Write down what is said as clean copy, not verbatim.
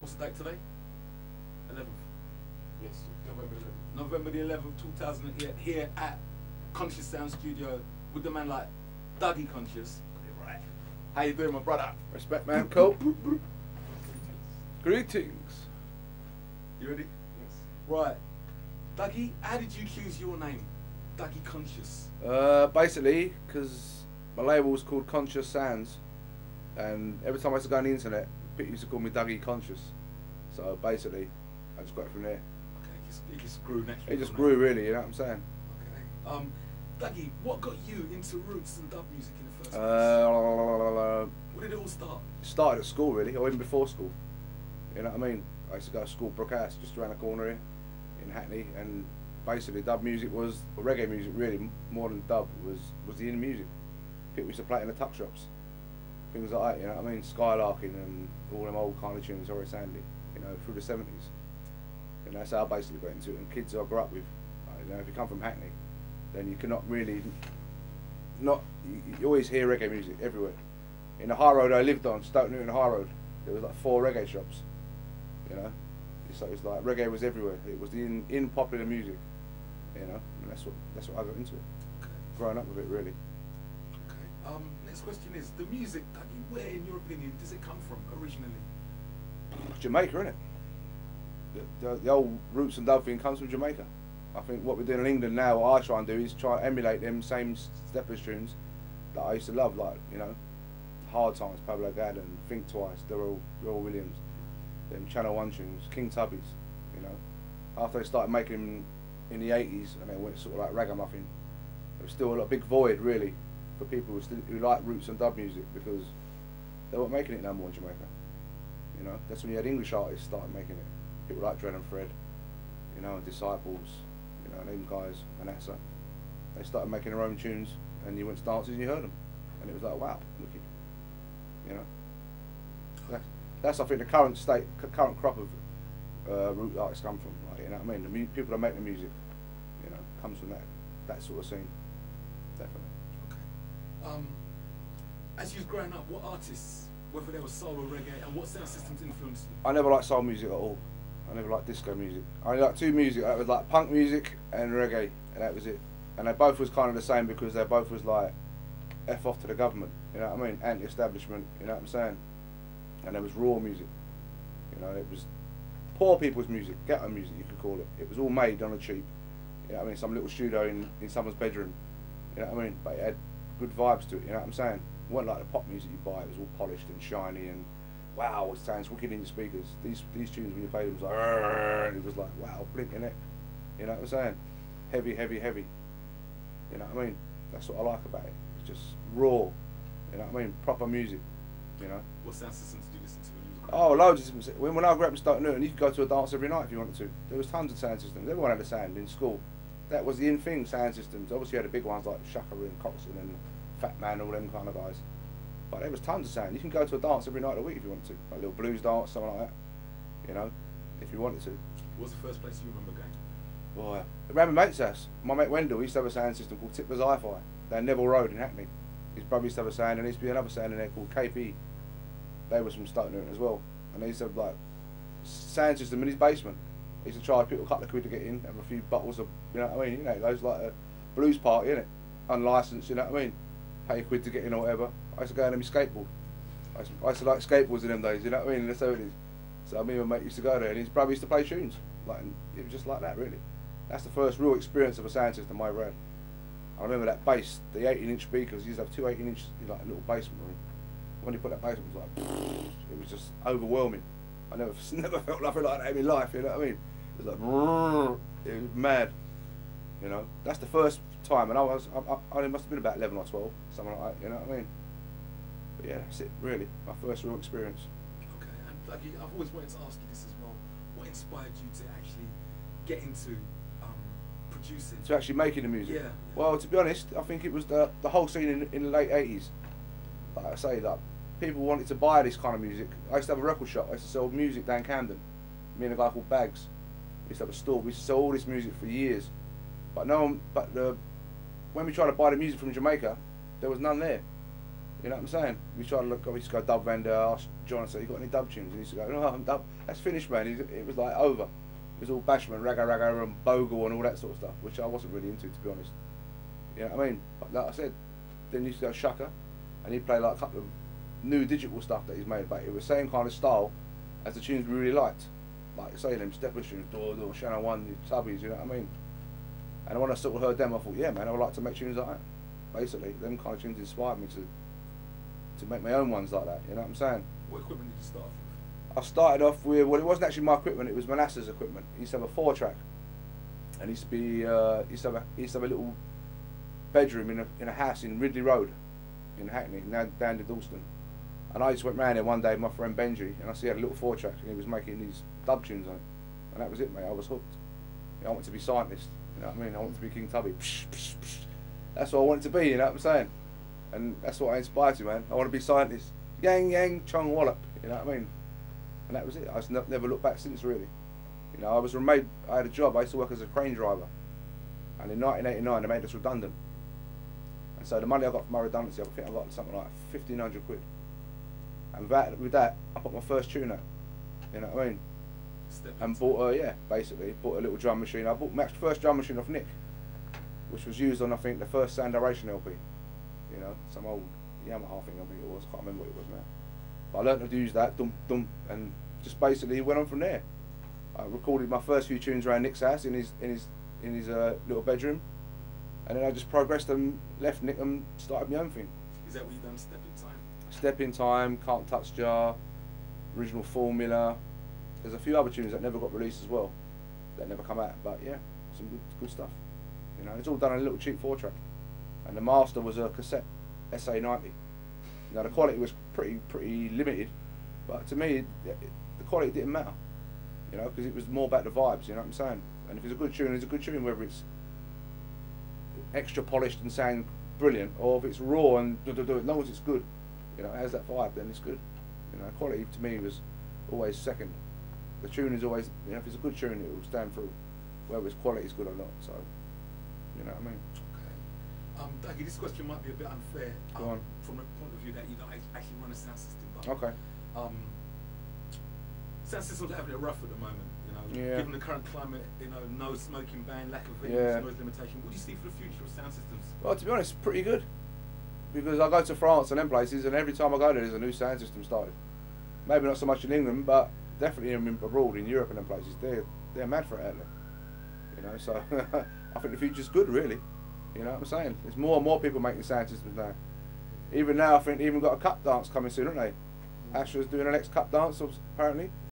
What's the date today? 11th. Yes, November 11th. November the 11th, 2008, here at Conscious Sound Studio with the man like Dougie Conscious. Right. How you doing, my brother? Respect, man. Cool. Greetings. You ready? Yes. Right. Dougie, how did you choose your name? Dougie Conscious. Basically, because my label was called Conscious Sounds, and every time I used to go on the internet, people used to call me Dougie Conscious. So basically, I just got it from there. Okay, it just grew naturally. It just grew, really. You know what I'm saying? Okay. Dougie, what got you into roots and dub music in the first place? Where did it all start? It started at school, really, or even before school. You know what I mean? I used to go to school, Brook House, just around the corner here in Hackney, and basically dub music was, or reggae music really, more than dub, was the in music. People used to play it in the tuck shops, things like that, you know what I mean? Skylarking and all them old kind of tunes, Horace Sandy, you know, through the 70s. And that's how I basically got into it. And kids I grew up with, you know, if you come from Hackney, then you cannot really, you always hear reggae music everywhere. In the high road I lived on, Stoke Newton High Road, there was like 4 reggae shops, you know? So it's like reggae was everywhere. It was the in popular music, you know, and that's what I got into it. Okay. Growing up with it, really. Okay. Next question is, the music, Dougie, where in your opinion does it come from originally? Jamaica, innit? The old roots and dub thing comes from Jamaica. I think what we're doing in England now, what I try and do is try and emulate them same steppers tunes that I used to love, like, you know, Hard Times, Pablo Gadden, Think Twice, Darrell Williams, them Channel 1 tunes, King Tubbies, you know. After they started making them in the 80s and they went sort of like ragamuffin, there was still a big void really for people who like roots and dub music, because they weren't making it no more in Jamaica. You know, that's when you had English artists started making it. People like Dread and Fred, you know, and Disciples, you know, and them guys, Manassa. They started making their own tunes, and you went to dances and you heard them, and it was like, wow, look at, you know. That's I think the current crop of root artists come from, like, you know what I mean. The people that make the music, you know, comes from that sort of scene, definitely. Okay. As you was growing up, what artists, whether they were soul or reggae, and what sound systems influenced you? I never liked soul music at all. I never liked disco music. I only liked 2 music. That was like punk music and reggae, and that was it. And they both was kind of the same, because they both was like F off to the government, you know what I mean? Anti-establishment, you know what I'm saying? And there was raw music, you know, it was poor people's music, ghetto music you could call it. It was all made on a cheap, you know what I mean, some little studio in someone's bedroom, you know what I mean? But it had good vibes to it, you know what I'm saying? It wasn't like the pop music you buy, it was all polished and shiny and wow, it sounds wicked in your speakers. These tunes when you play them was like, and it was like, wow, blinking it, you know what I'm saying? Heavy, heavy, heavy, you know what I mean? That's what I like about it. It's just raw, you know what I mean? Proper music, you know? What sound systems did you listen to when you was Oh, loads of systems. When I grew up in Stoke Newton, you could go to a dance every night if you wanted to. There was tons of sound systems. Everyone had a sound in school. That was the in thing, sound systems. Obviously you had the big ones like Shaka and Coxon and Fat Man, all them kind of guys. But there was tons of sound. You can go to a dance every night of the week if you want to. Like a little blues dance, something like that. You know, if you wanted to. What was the first place you remember going? Boy, around my mate's house. My mate Wendell, he used to have a sound system called Tipper's Hi-Fi. Down Neville Road in Hackney. His brother used to have a sound, and there used to be another sound in there called KP. They was from Stoke Newton as well. And they used to have like sound system in his basement. He used to charge people a couple of quid to get in, have a few bottles of, you know what I mean? You know, it goes like a blues party, innit? Unlicensed, you know what I mean? Pay a quid to get in or whatever. I used to go on my skateboard. I used to like skateboards in them days, you know what I mean? And that's how it is. So me and my mate used to go there, and his brother used to play tunes. Like, it was just like that, really. That's the first real experience of a sound system I ever had. I remember that bass, the 18-inch speakers. You used to have 2 18-inch, like a little basement room. When you put that basement, it was like, it was just overwhelming. I never felt nothing like that in my life, you know what I mean? It was like, it was mad, you know. That's the first time, and I must have been about 11 or 12, something like that, you know what I mean? But yeah, that's it, really. My first real experience. Okay, and Dougie, I've always wanted to ask you this as well. What inspired you to actually get into producing? To actually making the music? Yeah. Well, to be honest, I think it was the whole scene in the late 80s. Like I say, like, people wanted to buy this kind of music. I used to have a record shop. I used to sell music down Camden. Me and a guy called Bags. We used to have a store. We used to sell all this music for years. But no one, when we tried to buy the music from Jamaica, there was none there. You know what I'm saying? We tried to look. We used to go dub vendor. Asked John, I said, "You got any dub tunes?" And he used to go, "No, I'm dub. That's finished, man." It was like over. It was all bashment, ragga ragga, and bogle and all that sort of stuff, which I wasn't really into, to be honest. You know what I mean? But like I said, then he used to go Shaka, and he'd play like a couple of new digital stuff that he's made, but it was the same kind of style as the tunes we really liked. Like say them Stepper tunes, Door, Channel 1, the Tubbies, you know what I mean? And when I sort of heard them, I thought, yeah, man, I would like to make tunes like that. Basically, them kind of tunes inspired me to make my own ones like that. You know what I'm saying? What equipment did you start off with? I started off with, well, it wasn't actually my equipment; it was Manasseh's equipment. He used to have a 4-track, and he used to be, he used to have a little bedroom in a house in Ridley Road, in Hackney, now down to Dalston. And I just went round there one day with my friend Benji, and I see he had a little 4-track, and he was making these dub tunes on it, and that was it, mate. I was hooked. You know, I wanted to be scientist. You know what I mean? I wanted to be King Tubby. Psh, psh, psh. That's what I wanted to be. You know what I'm saying? And that's what I inspired to, man. I want to be scientist. Yang yang chong wallop. You know what I mean? And that was it. I just never looked back since, really. You know, I had a job. I used to work as a crane driver, and in 1989 they made us redundant. And so the money I got from my redundancy, I think I got something like 1,500 quid. And with that, I put my first tune out. You know what I mean? And bought bought a little drum machine. I bought my first drum machine off Nick, which was used on, I think, the first Sandaration LP. You know, some old Yamaha thing, I think it was. I can't remember what it was now. But I learned to use that, dum dum, and just basically went on from there. I recorded my first few tunes around Nick's house in his little bedroom, and then I just progressed and left Nick and started my own thing. Is that what you done? Step in Time? Step in Time, Can't Touch Jar, Original Formula. There's a few other tunes that never got released as well, that never come out. But yeah, some good stuff. You know, it's all done on a little cheap 4-track, and the master was a cassette SA90. Now the quality was pretty limited, but to me the quality didn't matter. You know, because it was more about the vibes. You know what I'm saying? And if it's a good tune, it's a good tune, whether it's extra polished and sound brilliant, or if it's raw and as long as it's good, you know, it has that vibe, then it's good. You know, quality to me was always second. The tune is always, you know, if it's a good tune, it will stand through, whether its quality is good or not. So, you know what I mean? Okay. Dougie, this question might be a bit unfair from the point of view that you don't actually run a sound system. But, okay. Sound systems are having it rough at the moment. You know, yeah. Given the current climate, you know, no smoking ban, lack of venues, noise limitation. What do you see for the future of sound systems? Well, to be honest, pretty good. Because I go to France and them places, and every time I go there, there's a new sound system started. Maybe not so much in England, but definitely abroad in Europe and them places. They're mad for it out there. You know, so I think the future's good, really. You know what I'm saying? There's more and more people making sound systems now. Even now, I think they even got a cup dance coming soon, haven't they? Asher's doing an next cup dance, apparently.